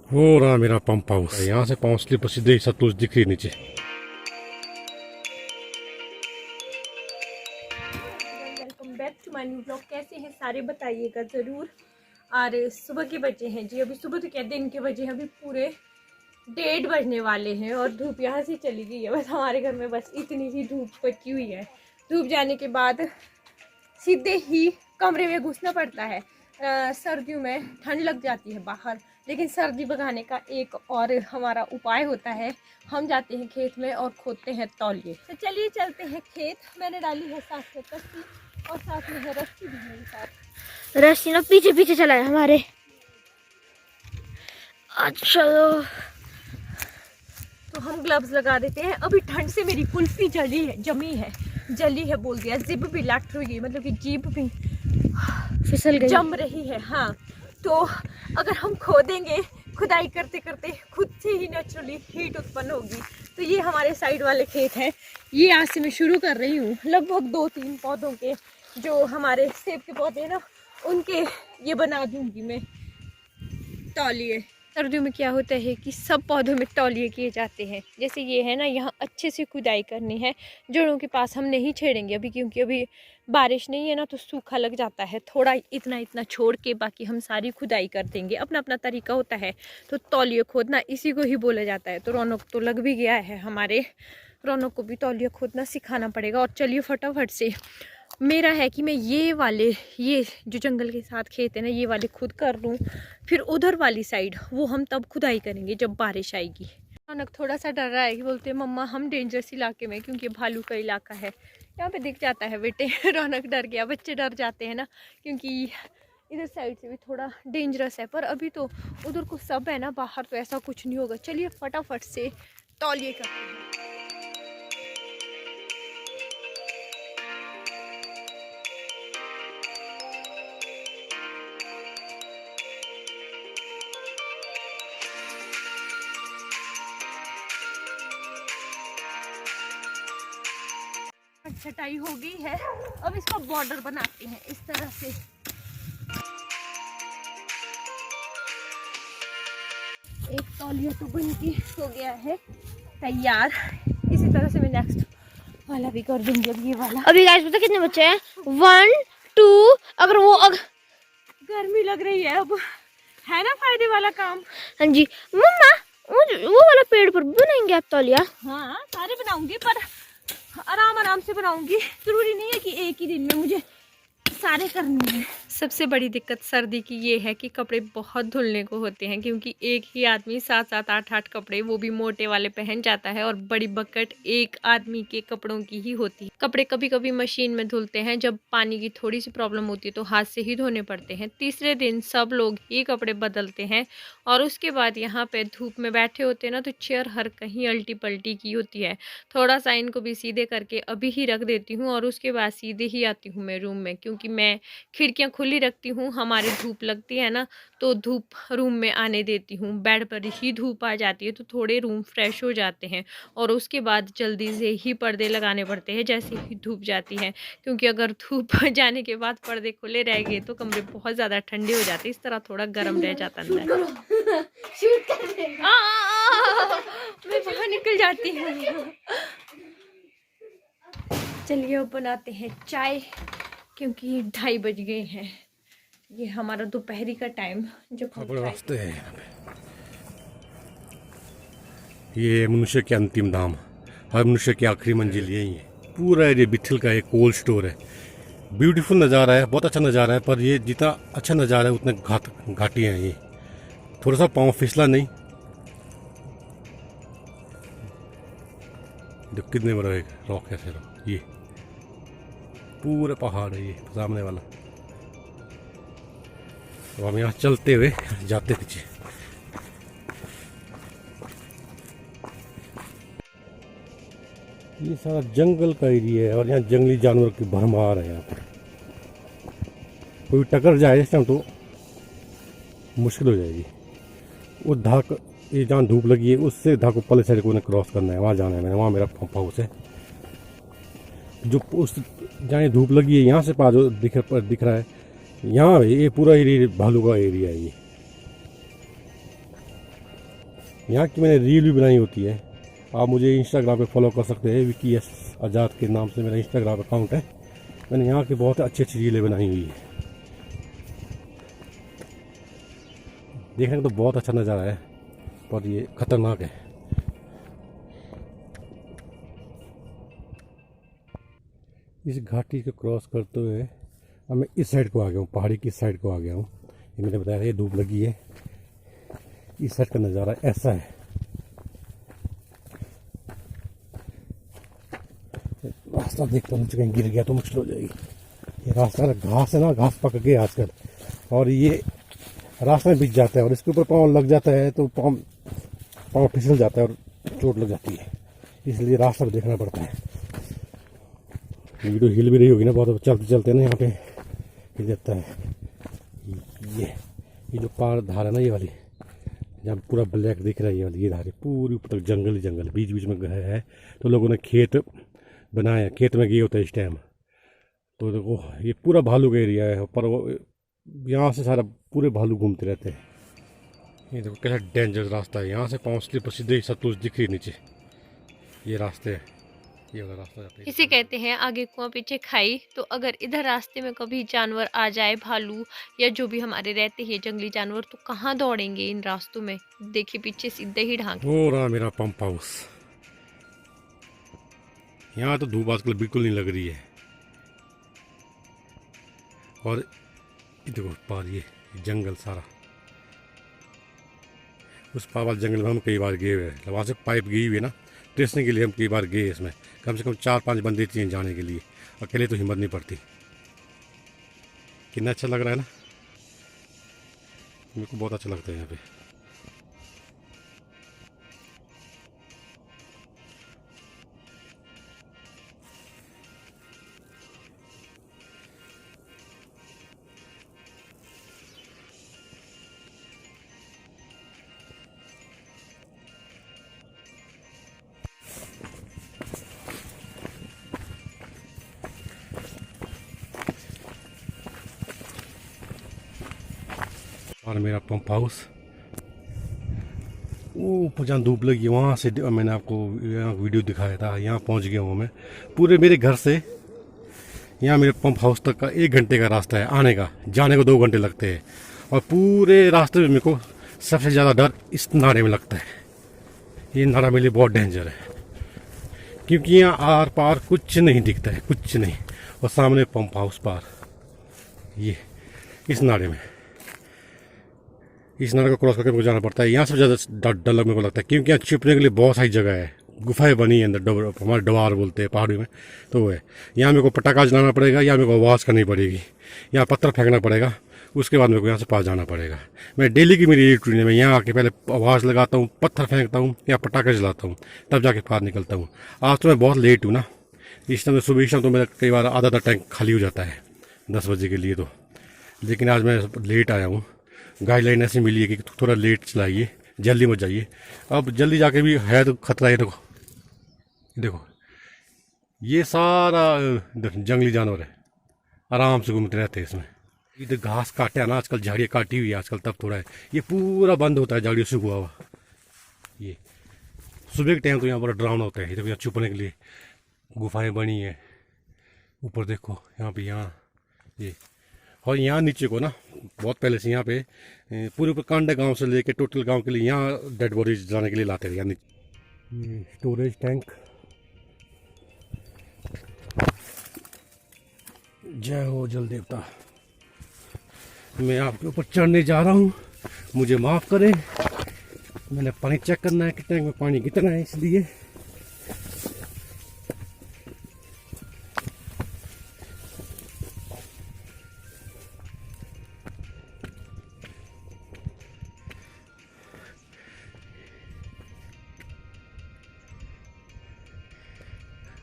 हो रहा मेरा पंप हाउस, यहाँ से पाँव स्लिप सीधे सतलुज दिख रही नीचे। Welcome back to my new blog. कैसे हैं सारे बताइएगा ज़रूर। और सुबह के बजे हैं जी, अभी सुबह तो क्या दिन के बजे हैं, अभी पूरे 1:30 बजने वाले हैं और धूप यहाँ से चली गई है। बस हमारे घर में बस इतनी सी धूप बची हुई है। धूप जाने के बाद सीधे ही कमरे में घुसना पड़ता है। सर्दियों में ठंड लग जाती है बाहर, लेकिन सर्दी भगाने का एक और हमारा उपाय होता है। हम जाते हैं खेत में और खोदते हैं तौलिए। तो चलिए चलते हैं खेत। मैंने डाली है साथ में कस्सी और साथ में है रस्सी भी मेरे साथ। रस्सी ना पीछे पीछे चला है हमारे। अच्छा तो हम ग्लव्स लगा देते हैं। अभी ठंड से मेरी कुल्फी जली है बोल दिया। जिब भी लट हुई है, मतलब कि जीभ भी फिसल गई, जम रही है। हाँ, तो अगर हम खोदेंगे, खुदाई करते करते खुद से ही नेचुरली हीट उत्पन्न होगी। तो ये हमारे साइड वाले खेत हैं। ये आज से मैं शुरू कर रही हूँ। लगभग 2-3 पौधों के, जो हमारे सेब के पौधे हैं ना, उनके ये बना दूंगी मैं तौलिए। सर्दियों में क्या होता है कि सब पौधों में तौलिए किए जाते हैं। जैसे ये है ना, यहाँ अच्छे से खुदाई करनी है। जड़ों के पास हम नहीं छेड़ेंगे अभी, क्योंकि अभी बारिश नहीं है ना, तो सूखा लग जाता है। थोड़ा इतना इतना छोड़ के बाकी हम सारी खुदाई कर देंगे। अपना अपना तरीका होता है। तो तौलिए खोदना इसी को ही बोला जाता है। तो रौनक तो लग भी गया है हमारे। रौनक को भी तौलिए खोदना सिखाना पड़ेगा। और चलिए फटाफट से, मेरा है कि मैं ये जो जंगल के साथ खेत है ना, ये वाले खुद कर लूँ। फिर उधर वाली साइड वो हम तब खुदाई करेंगे जब बारिश आएगी। रौनक थोड़ा सा डर रहा है कि बोलते हैं मम्मा हम डेंजरस इलाके में, क्योंकि भालू का इलाका है यहाँ पे दिख जाता है बेटे। रौनक डर गया। बच्चे डर जाते हैं ना, क्योंकि इधर साइड से भी थोड़ा डेंजरस है। पर अभी तो उधर को सब है ना बाहर, तो ऐसा कुछ नहीं होगा। चलिए फटाफट से तौलिए करते हैं। छटाई हो गई है। अब इसका बॉर्डर बनाते हैं इस तरह से। एक तौलिया तो बन के हो गया है तैयार। इसी तरह से मैं नेक्स्ट वाला भी कर दूंगी। अब ये वाला, अभी गाइस पता कितने बच्चे हैं? 1 2। अगर वो गर्मी लग रही है अब, है ना फायदे वाला काम। हाँ जी मम्मा, वो वाला पेड़ पर बनाएंगे आप तौलिया? हाँ, सारे बनाऊंगी, पर आराम आराम से बनाऊंगी। जरूरी नहीं है कि एक ही दिन में मुझे सारे करने हैं। सबसे बड़ी दिक्कत सर्दी की ये है कि कपड़े बहुत धुलने को होते हैं, क्योंकि एक ही आदमी 7-7 8-8 कपड़े, वो भी मोटे वाले, पहन जाता है। और बड़ी बकेट एक आदमी के कपड़ों की ही होती है। कपड़े कभी कभी मशीन में धुलते हैं, जब पानी की थोड़ी सी प्रॉब्लम होती है तो हाथ से ही धोने पड़ते हैं। तीसरे दिन सब लोग ही कपड़े बदलते हैं। और उसके बाद यहाँ पे धूप में बैठे होते हैं ना, तो चेयर हर कहीं अल्टी पल्टी की होती है। थोड़ा सा इनको भी सीधे करके अभी ही रख देती हूँ और उसके बाद सीधे ही आती हूँ मैं रूम में, क्योंकि मैं खिड़कियाँ खुली रखती हूँ। हमारी धूप लगती है ना, तो धूप रूम में आने देती हूँ। बेड पर ही धूप आ जाती है तो थोड़े रूम फ्रेश हो जाते हैं। और उसके बाद जल्दी से ही पर्दे लगाने पड़ते हैं जैसे ही धूप जाती है, क्योंकि अगर धूप जाने के बाद पर्दे खुले रह गए तो कमरे बहुत ज़्यादा ठंडे हो जाते हैं। इस तरह थोड़ा गर्म रह जाता है। मैं बाहर निकल जाती हूँ। चलिए अब बनाते हैं चाय, क्योंकि 2:30 बज गए हैं। ये हमारा दोपहरी का टाइम जब हम रास्ते है यहाँ पे। ये मनुष्य के अंतिम धाम, हर मनुष्य की आखिरी मंजिल यही है। पूरा ये बिठल का एक कोल्ड स्टोर है। ब्यूटीफुल नज़ारा है, बहुत अच्छा नज़ारा है। पर ये जितना अच्छा नज़ारा है उतने घाटी हैं ये। थोड़ा सा पाँव फिसला नहीं, जो कितने बड़ा एक रॉक है। ये पूरा पहाड़ है ये सामने वाला। तो हम यहाँ चलते हुए जाते पीछे। ये सारा जंगल का एरिया है और यहाँ जंगली जानवर की भरमार है। यहाँ पर कोई टकर जाए इस टाइम तो मुश्किल हो जाएगी। वो धाक, ये जहाँ धूप लगी है उससे धाक ऊपर साइड को क्रॉस करना है, वहाँ जाना है मैंने। वहाँ मेरा पंप हाउस है। जो उस जहाँ धूप लगी है यहाँ से पास दिख रहा है, यहाँ ये पूरा एरिया भालू का एरिया है ये। यहाँ की मैंने रील भी बनाई होती है। आप मुझे इंस्टाग्राम पे फॉलो कर सकते हैं, विकी एस आज़ाद के नाम से मेरा इंस्टाग्राम अकाउंट है। मैंने यहाँ की बहुत अच्छी अच्छी रीलें बनाई हुई है। देखने को तो बहुत अच्छा नज़ारा है, पर ये खतरनाक है। इस घाटी को क्रॉस करते हुए अब मैं इस साइड को आ गया हूँ, पहाड़ी की साइड को आ गया हूँ। ये मैंने बताया ये धूप लगी है। इस साइड का नज़ारा ऐसा है। रास्ता देखता हूँ, मुझे कहीं गिर गया तो मुश्किल हो जाएगी। ये रास्ता घास है ना, घास पक गई आजकल, और ये रास्ते में बिछ जाता है और इसके ऊपर पाँव लग जाता है तो पाँव फिसल जाता है और चोट लग जाती है। इसलिए रास्ता भी देखना पड़ता है। वीडियो हिल भी रही होगी ना बहुत, चलते चलते ना यहाँ पे हिल जाता है। ये जो पार धार है ना, ये वाली जहाँ पूरा ब्लैक दिख रहा है, ये वाली ये धार है, पूरी ऊपर तक जंगल ही जंगल, बीच बीच में घर है। तो लोगों ने खेत बनाया, खेत में गए होते हैं इस टाइम। तो देखो ये पूरा भालू का एरिया है, पर वो यहाँ से सारा पूरे भालू घूमते रहते हैं। ये देखो कैसा डेंजर रास्ता है, यहाँ से पाँव स्लिप सीधे सतलुज दिख रही नीचे। ये रास्ते है, ये वाला रास्ता जाता है। इसे कहते हैं आगे कुआं पीछे खाई। तो अगर इधर रास्ते में कभी जानवर आ जाए, भालू या जो भी हमारे रहते हैं जंगली जानवर, तो कहाँ दौड़ेंगे इन रास्तों में। देखिए पीछे सीधे ही ढांक। हो रहा मेरा पंप हाउस। यहाँ तो धूप आजकल बिल्कुल नहीं लग रही है। और देखो पार ये जंगल सारा, उस पार वाले जंगल में हम कई बार गए हुए हैं। वहाँ से पाइप गई हुई है ना, ट्रेसने के लिए हम कई बार गए। इसमें कम से कम 4-5 बंदे चाहिए जाने के लिए, अकेले तो हिम्मत नहीं पड़ती। कितना अच्छा लग रहा है ना, मेरे को बहुत अच्छा लगता है यहाँ पे। और मेरा पंप हाउस ऊपर जहाँ धूप लगी वहाँ से मैंने आपको यहाँ वीडियो दिखाया था। यहाँ पहुँच गया हूँ मैं। पूरे मेरे घर से यहाँ मेरे पंप हाउस तक का 1 घंटे का रास्ता है आने का, जाने को 2 घंटे लगते हैं। और पूरे रास्ते में मेरे को सबसे ज़्यादा डर इस नारे में लगता है। ये नारा मेरे लिए बहुत डेंजर है, क्योंकि यहाँ आर पार कुछ नहीं दिखता है, कुछ नहीं। और सामने पंप हाउस पार, ये इस नारे में, इस नारे को क्रॉस करके मुझे जाना पड़ता है। यहाँ से ज़्यादा डर मेरे को लगता है, क्योंकि यहाँ छिपने के लिए बहुत सारी जगह है। गुफाएं बनी है अंदर, हमारे डवार बोलते हैं पहाड़ी में, तो वो है। यहाँ मेरे को पटाखा जलाना पड़ेगा, या मेरे को आवाज़ करनी पड़ेगी, या पत्थर फेंकना पड़ेगा, उसके बाद मेरे को यहाँ से पास जाना पड़ेगा। मैं डेली की मेरी रूटीन है, मैं यहाँ आके पहले आवाज़ लगाता हूँ, पत्थर फेंकता हूँ या पटाखे जलाता हूँ, तब जाके पार निकलता हूँ। आज तो मैं बहुत लेट हूँ ना, इस टाइम सुबह इस टाइम तो मेरा कई बार आधा टैंक खाली हो जाता है 10 बजे के लिए तो। लेकिन आज मैं लेट आया हूँ। गाइडलाइन ऐसी मिली है कि थोड़ा लेट चलाइए, जल्दी मत जाइए। अब जल्दी जाके भी है तो खतरा है। देखो ये सारा जंगली जानवर है, आराम से घूमते रहते हैं इसमें। इधर घास काटे है ना आजकल, झाड़ियाँ काटी हुई है आजकल, तब थोड़ा है। ये पूरा बंद होता है झाड़ियों से हुआ हुआ। ये सुबह के टाइम तो यहाँ पर डरावना होता है। इधर यहाँ छुपने के लिए गुफाएं बनी है। ऊपर देखो यहाँ पे, यहाँ ये, और यहाँ नीचे को ना बहुत पहले से यहाँ पे पूरे ऊपर कांडा गांव से लेके टोटल गांव के लिए यहाँ डेड बॉडी जाने के लिए लाते थे। यहाँ नीचे ये स्टोरेज टैंक। जय हो जल देवता। मैं आपके ऊपर चढ़ने जा रहा हूँ, मुझे माफ़ करें। मैंने पानी चेक करना है कि टैंक में पानी कितना है, इसलिए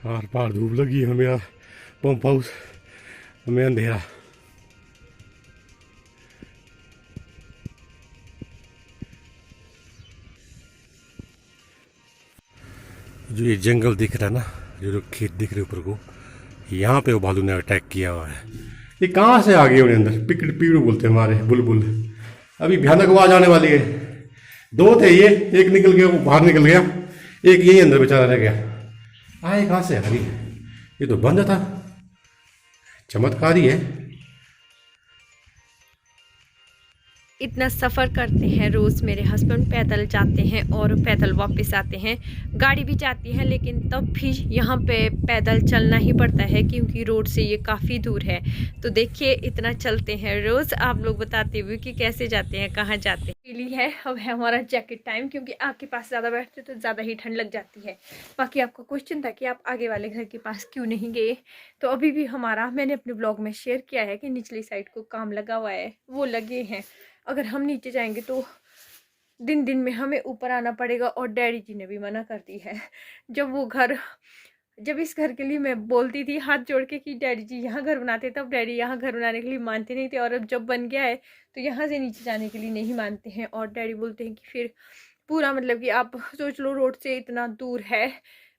आर पार धूप लगी है। मेरा पंप हाउस में अंधेरा। जो ये जंगल दिख रहा है ना, जो खेत दिख रहे ऊपर को, यहाँ पे वो भालू ने अटैक किया हुआ है। ये कहाँ से आ गए उन्हें अंदर? पिकड़ पीड़ू बोलते हैं हमारे बुलबुल। अभी भयानक आवाज आने वाली है। दो थे ये, एक निकल गया, वो बाहर निकल गया, एक यही अंदर बेचारा रह गया। आए कहाँ से हरी, ये तो बंद था, चमत्कार ही है। इतना सफ़र करते हैं रोज़, मेरे हस्बैंड पैदल जाते हैं और पैदल वापस आते हैं। गाड़ी भी जाती है लेकिन तब भी यहाँ पे पैदल चलना ही पड़ता है क्योंकि रोड से ये काफ़ी दूर है। तो देखिए इतना चलते हैं रोज़, आप लोग बताते हुए कि कैसे जाते हैं, कहाँ जाते हैं। पीली है, अब है हमारा जैकेट टाइम क्योंकि आग के पास ज़्यादा बैठते तो ज़्यादा ही ठंड लग जाती है। बाकी आपका क्वेश्चन था कि आप आगे वाले घर के पास क्यों नहीं गए, तो अभी भी हमारा, मैंने अपने ब्लॉग में शेयर किया है कि निचली साइड को काम लगा हुआ है, वो लगे हैं। अगर हम नीचे जाएंगे तो दिन दिन में हमें ऊपर आना पड़ेगा और डैडी जी ने भी मना कर दी है। जब इस घर के लिए मैं बोलती थी हाथ जोड़ के कि डैडी जी यहाँ घर बनाते, तब डैडी यहाँ घर बनाने के लिए मानते नहीं थे, और अब जब बन गया है तो यहाँ से नीचे जाने के लिए नहीं मानते हैं। और डैडी बोलते हैं कि फिर पूरा मतलब कि आप सोच लो रोड से इतना दूर है,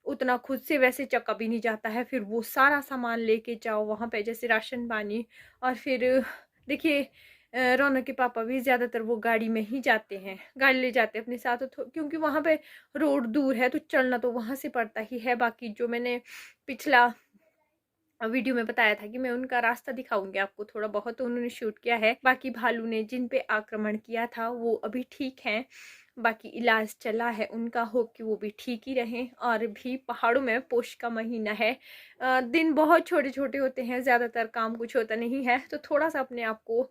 उतना खुद से वैसे चक्का भी नहीं जाता है, फिर वो सारा सामान लेके जाओ वहाँ पे, जैसे राशन पानी। और फिर देखिए रौनक के पापा भी ज़्यादातर वो गाड़ी में ही जाते हैं, गाड़ी ले जाते हैं अपने साथ, क्योंकि वहाँ पे रोड दूर है तो चलना तो वहाँ से पड़ता ही है। बाकी जो मैंने पिछला वीडियो में बताया था कि मैं उनका रास्ता दिखाऊंगी आपको, थोड़ा बहुत तो उन्होंने शूट किया है। बाकी भालू ने जिन पे आक्रमण किया था वो अभी ठीक हैं, बाकी इलाज चला है उनका, हो कि वो भी ठीक ही रहें। और भी पहाड़ों में पोष का महीना है, दिन बहुत छोटे छोटे होते हैं, ज़्यादातर काम कुछ होता नहीं है, तो थोड़ा सा अपने आप को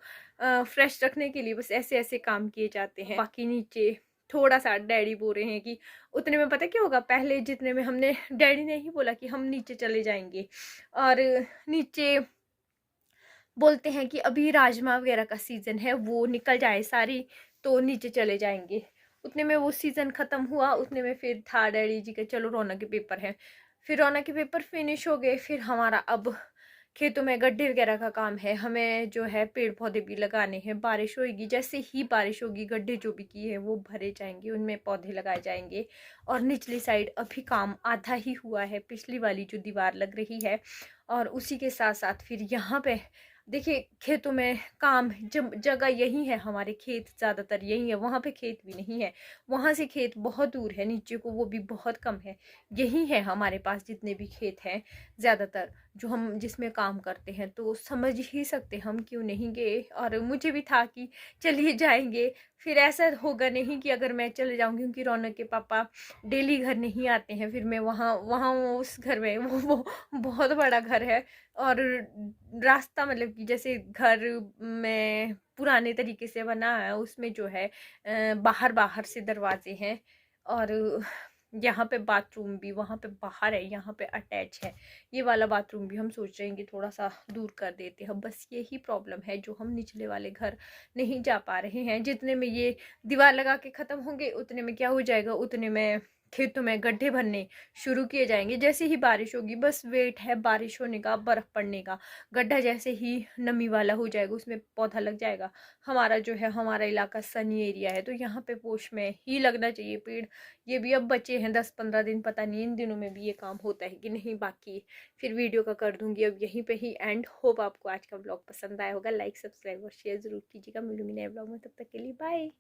फ्रेश रखने के लिए बस ऐसे ऐसे काम किए जाते हैं। बाकी नीचे थोड़ा सा डैडी बोल रहे हैं कि उतने में पता क्या होगा, पहले जितने में हमने, डैडी ने ही बोला कि हम नीचे चले जाएंगे, और नीचे बोलते हैं कि अभी राजमा वगैरह का सीज़न है, वो निकल जाए सारी तो नीचे चले जाएंगे। उतने में वो सीज़न ख़त्म हुआ, उतने में फिर था डैडी जी के चलो रौनक के पेपर हैं, फिर रौनक के पेपर फिनिश हो गए। फिर हमारा अब खेतों में गड्ढे वगैरह का काम है, हमें जो है पेड़ पौधे भी लगाने हैं। बारिश होगी, जैसे ही बारिश होगी गड्ढे जो भी किए हैं वो भरे जाएंगे, उनमें पौधे लगाए जाएंगे। और निचली साइड अभी काम आधा ही हुआ है, पिछली वाली जो दीवार लग रही है, और उसी के साथ साथ फिर यहाँ पे देखिए खेतों में काम, जगह यही है, हमारे खेत ज़्यादातर यही है, वहाँ पे खेत भी नहीं है, वहाँ से खेत बहुत दूर है नीचे को, वो भी बहुत कम है। यही है हमारे पास जितने भी खेत हैं ज़्यादातर जो हम जिसमें काम करते हैं, तो समझ ही सकते हम क्यों नहीं गए। और मुझे भी था कि चलिए जाएंगे, फिर ऐसा होगा नहीं कि अगर मैं चले जाऊँ, क्योंकि रौनक के पापा डेली घर नहीं आते हैं, फिर मैं वहाँ वहाँ उस घर में, वो बहुत बड़ा घर है, और रास्ता मतलब कि जैसे घर में पुराने तरीके से बना है, उसमें जो है बाहर बाहर से दरवाजे हैं, और यहाँ पे बाथरूम भी वहाँ पे बाहर है, यहाँ पे अटैच है। ये वाला बाथरूम भी हम सोच रहे हैं कि थोड़ा सा दूर कर देते हैं, बस यही प्रॉब्लम है जो हम निचले वाले घर नहीं जा पा रहे हैं। जितने में ये दीवार लगा के ख़त्म होंगे उतने में क्या हो जाएगा, उतने में खेतों में गड्ढे भरने शुरू किए जाएंगे। जैसे ही बारिश होगी, बस वेट है बारिश होने का, बर्फ़ पड़ने का, गड्ढा जैसे ही नमी वाला हो जाएगा उसमें पौधा लग जाएगा। हमारा जो है, हमारा इलाका सनी एरिया है, तो यहाँ पे पोष में ही लगना चाहिए पेड़। ये भी अब बचे हैं 10-15 दिन, पता नहीं इन दिनों में भी ये काम होता है कि नहीं। बाकी फिर वीडियो का कर दूंगी अब यहीं पे ही एंड। होप आपको आज का ब्लॉग पसंद आया होगा, लाइक सब्सक्राइब और शेयर ज़रूर कीजिएगा। मिलूंगी नए ब्लॉग में, तब तक के लिए बाय।